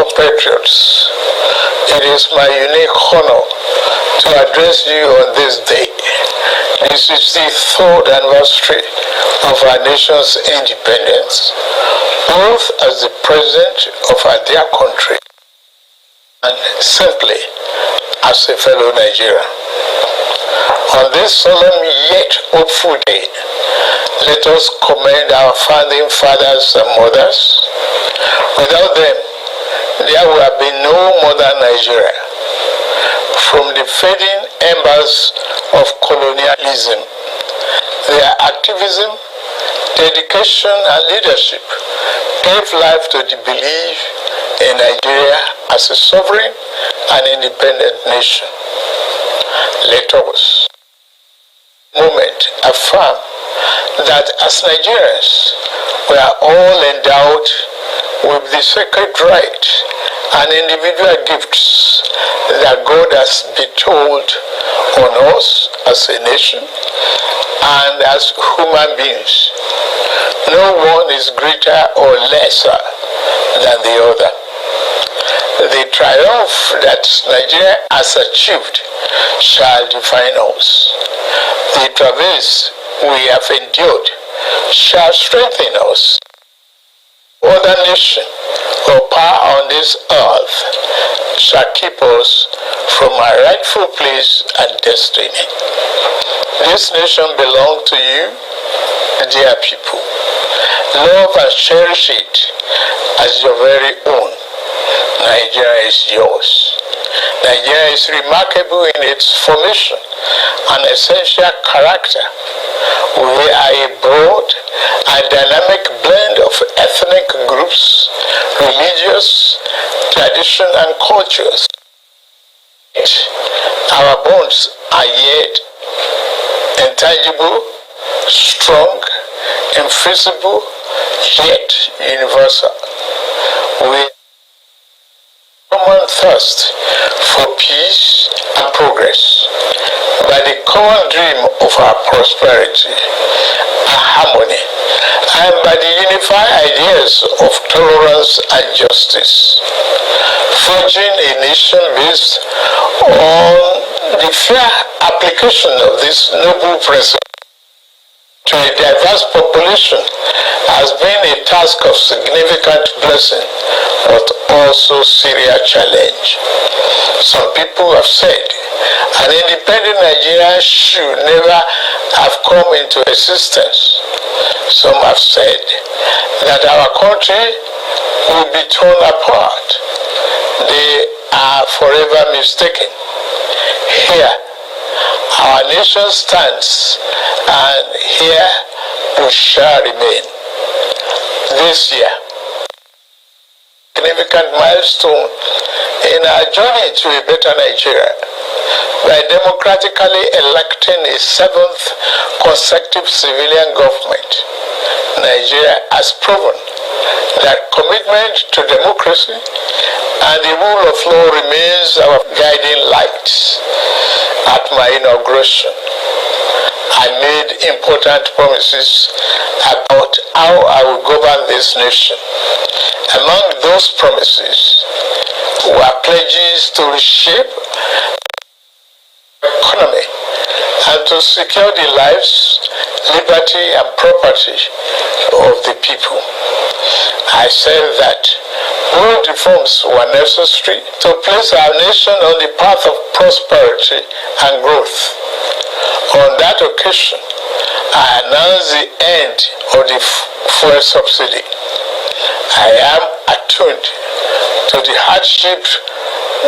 compatriots, it is my unique honor to address you on this day, the 63rd anniversary of our nation's independence, both as the president of our dear country and simply as a fellow Nigerian. On this solemn yet hopeful day, let us commend our founding fathers and mothers. Without them, there would have been no modern Nigeria. From the fading embers of colonialism, their activism, dedication, and leadership gave life to the belief in Nigeria as a sovereign and independent nation. Let us, affirm that as Nigerians, we are all endowed with the sacred right and individual gifts that God has bestowed on us as a nation and as human beings. No one is greater or lesser than the other. The triumph that Nigeria has achieved shall define us. The travails we have endured shall strengthen us. Other nation or power on this earth shall keep us from our rightful place and destiny. This nation belongs to you, dear people. Love and cherish it as your very own. Nigeria is yours. Nigeria is remarkable in its formation and essential character. We are a broad and dynamic blend of ethnic groups, religious, tradition, and cultures. Our bonds are yet intangible, strong, invisible, yet universal. We common thirst for peace and progress, by the common dream of our prosperity and harmony, and by the unified ideas of tolerance and justice, forging a nation based on the fair application of this noble principle to a diverse population has been a task of significant blessing, but also serious challenge. Some people have said an independent Nigeria should never have come into existence. Some have said that our country will be torn apart. They are forever mistaken. Here, our nation stands, and here we shall remain. This year, significant milestone in our journey to a better Nigeria by democratically electing a 7th consecutive civilian government. Nigeria has proven that commitment to democracy and the rule of law remains our guiding light. At my inauguration, I made important promises about how I will govern this nation. Among those promises were pledges to reshape the economy and to secure the lives, liberty, and property of the people. I said that bold reforms were necessary to place our nation on the path of prosperity and growth. On that occasion, I announced the end of the fuel subsidy. I am attuned to the hardship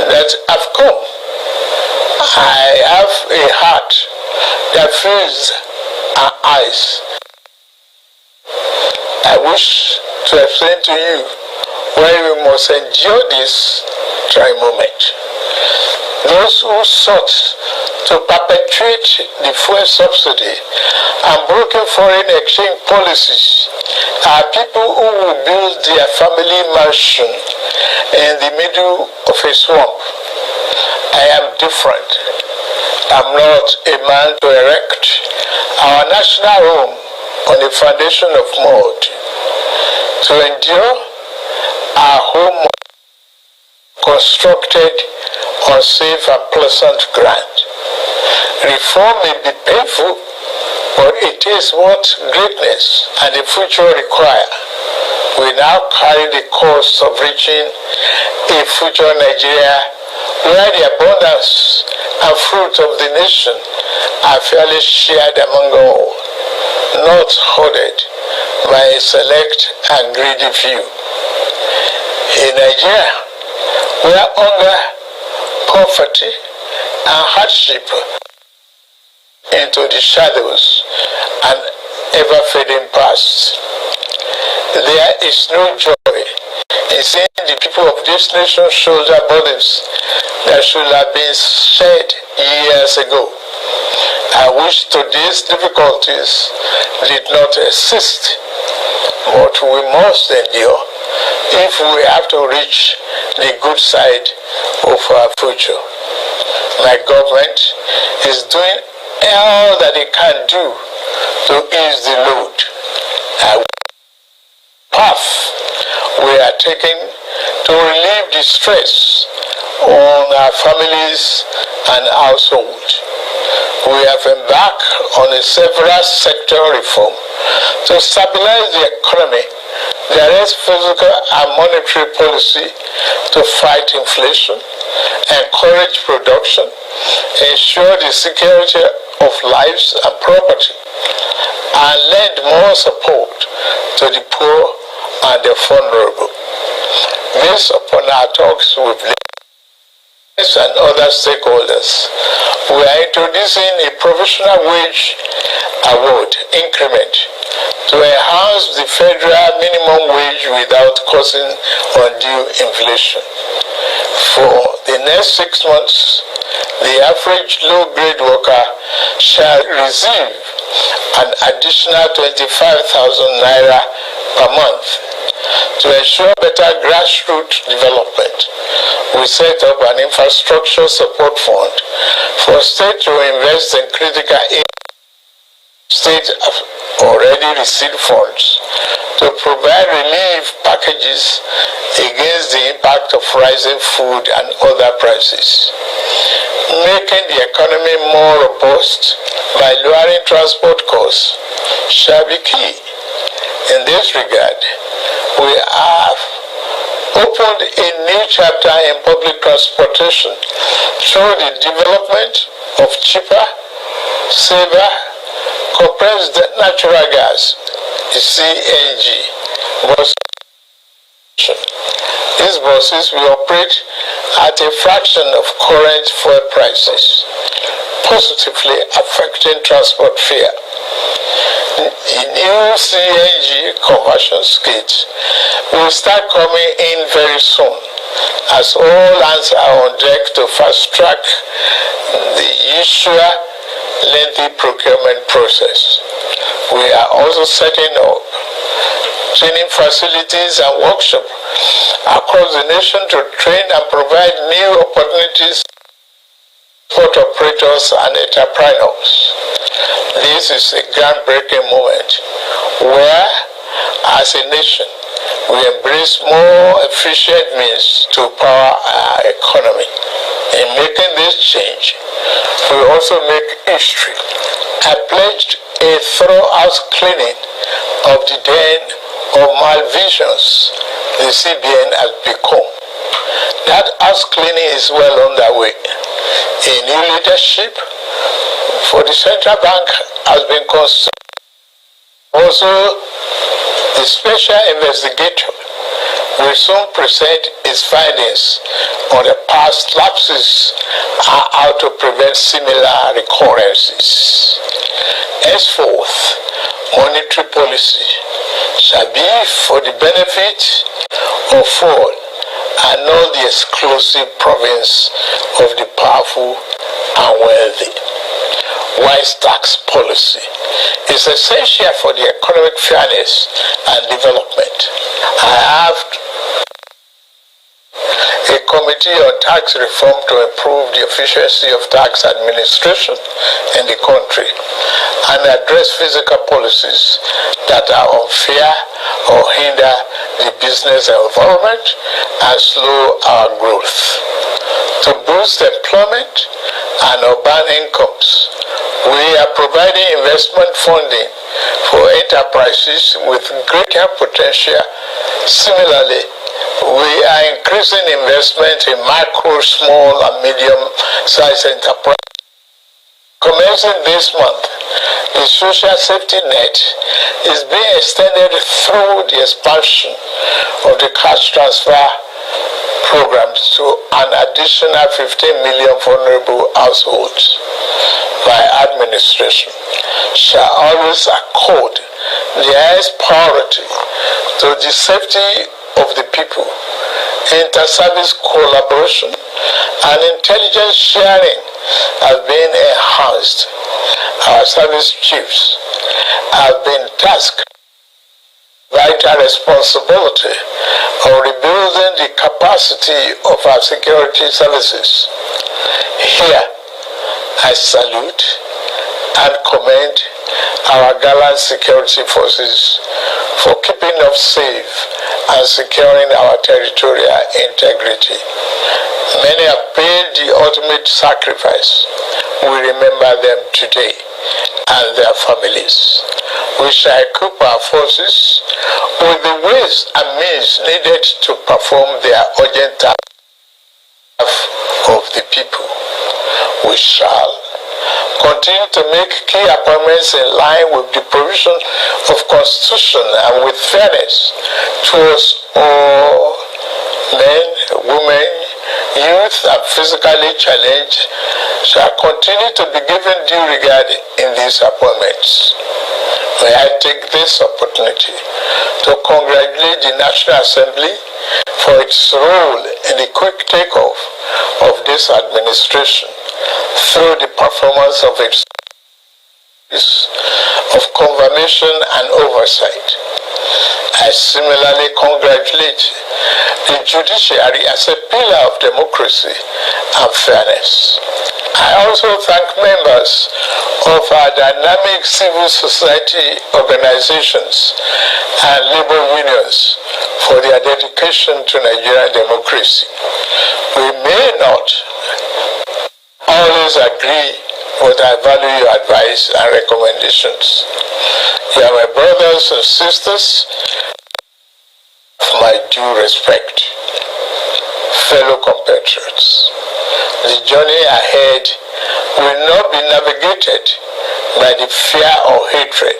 that have come. I have a heart that fills our eyes. I wish to explain to you why we must endure this trying moment. Those who sought to perpetuate the fuel subsidy and broken foreign exchange policies are people who will build their family mansion in the middle of a swamp. I am different. I'm not a man to erect our national home on a foundation of mud. To endure our home constructed on safe and pleasant ground. Reform may be painful, but it is what greatness and the future require. We now carry the cost of reaching a future Nigeria where the abundance and fruit of the nation are fairly shared among all, not hoarded by a select and greedy few. In Nigeria, where hunger, poverty, and hardship into the shadows and ever-fading past, there is no joy in seeing the people of this nation shoulder burdens that should have been shed years ago. I wish today's difficulties did not exist, but we must endure if we have to reach the good side of our future. My government is doing all that it can do to ease the load. Path we are taking to relieve the stress on our families and households. We have embarked on a several sector reform to stabilize the economy, direct physical and monetary policy to fight inflation, encourage production, ensure the security of lives and property, and lend more support to the poor and the vulnerable. Based upon our talks with leaders and other stakeholders, we are introducing a provisional wage award increment to enhance the federal minimum wage without causing undue inflation. For the next 6 months, the average low-grade worker shall receive an additional 25,000 naira per month. To ensure better grassroots development, we set up an infrastructure support fund for states to invest in critical areas. States have already received funds to provide relief packages against the impact of rising food and other prices. Making the economy more robust by lowering transport costs shall be key. In this regard, we have opened a new chapter in public transportation through the development of cheaper, safer, compressed natural gas, the CNG, buses. These buses will operate at a fraction of current fuel prices, positively affecting transport fare. The new CNG conversion kits will start coming in very soon, as all hands are on deck to fast-track the usual lengthy procurement process. We are also setting up training facilities and workshops across the nation to train and provide new opportunities for operators and entrepreneurs. This is a groundbreaking moment where, as a nation, we embrace more efficient means to power our economy. In making this change, we also make history. I pledged a thorough house cleaning of the den of malvisions the CBN has become. That house cleaning is well underway. A new leadership for the central bank has been constituted. Also, the special investigator will soon present its findings on the past lapses and how to prevent similar recurrences. Henceforth, monetary policy shall be for the benefit of all and not the exclusive province of the powerful and wealthy. Wise tax policy is essential for the economic fairness and development. I have a committee on tax reform to improve the efficiency of tax administration in the country and address fiscal policies that are unfair or hinder the business environment and slow our growth. To boost employment and urban incomes, we are providing investment funding for enterprises with greater potential. Similarly, we are increasing investment in micro, small, and medium-sized enterprises. Commencing this month, the social safety net is being extended through the expansion of the cash transfer programs to an additional 15 million vulnerable households. My administration shall always accord the highest priority to the safety of the people. Inter-service collaboration and intelligence sharing have been enhanced. Our service chiefs have been tasked with vital responsibility of rebuilding the capacity of our security services. Here, I salute and commend our gallant security forces for keeping us safe and securing our territorial integrity. Many have paid the ultimate sacrifice. We remember them today and their families. We shall equip our forces with the ways and means needed to perform their urgent task of the people. We shall continue to make key appointments in line with the provision of Constitution and with fairness towards all men, women, youth, and physically challenged shall continue to be given due regard in these appointments. May I take this opportunity to congratulate the National Assembly for its role in the quick takeoff of this administration through the performance of its of confirmation and oversight. I similarly congratulate the judiciary as a pillar of democracy and fairness. I also thank members of our dynamic civil society organizations and labor unions for their dedication to Nigerian democracy. We may not always agree, but I value your advice and recommendations. You are my brothers and sisters. My due respect, fellow compatriots. The journey ahead will not be navigated by the fear or hatred.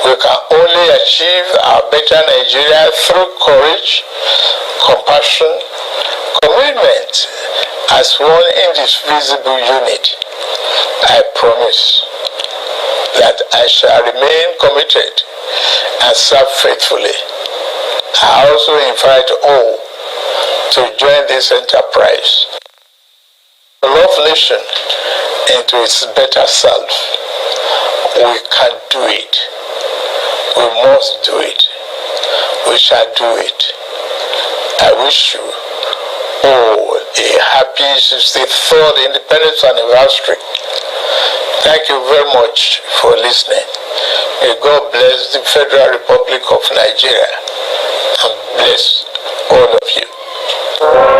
We can only achieve our better Nigeria through courage, compassion, commitment as one indivisible unit. I promise that I shall remain committed and serve faithfully. I also invite all to join this enterprise to love nation into its better self. We can do it. We must do it. We shall do it. I wish you all a happy 63rd Independence Anniversary. Thank you very much for listening. May God bless the Federal Republic of Nigeria and bless all of you.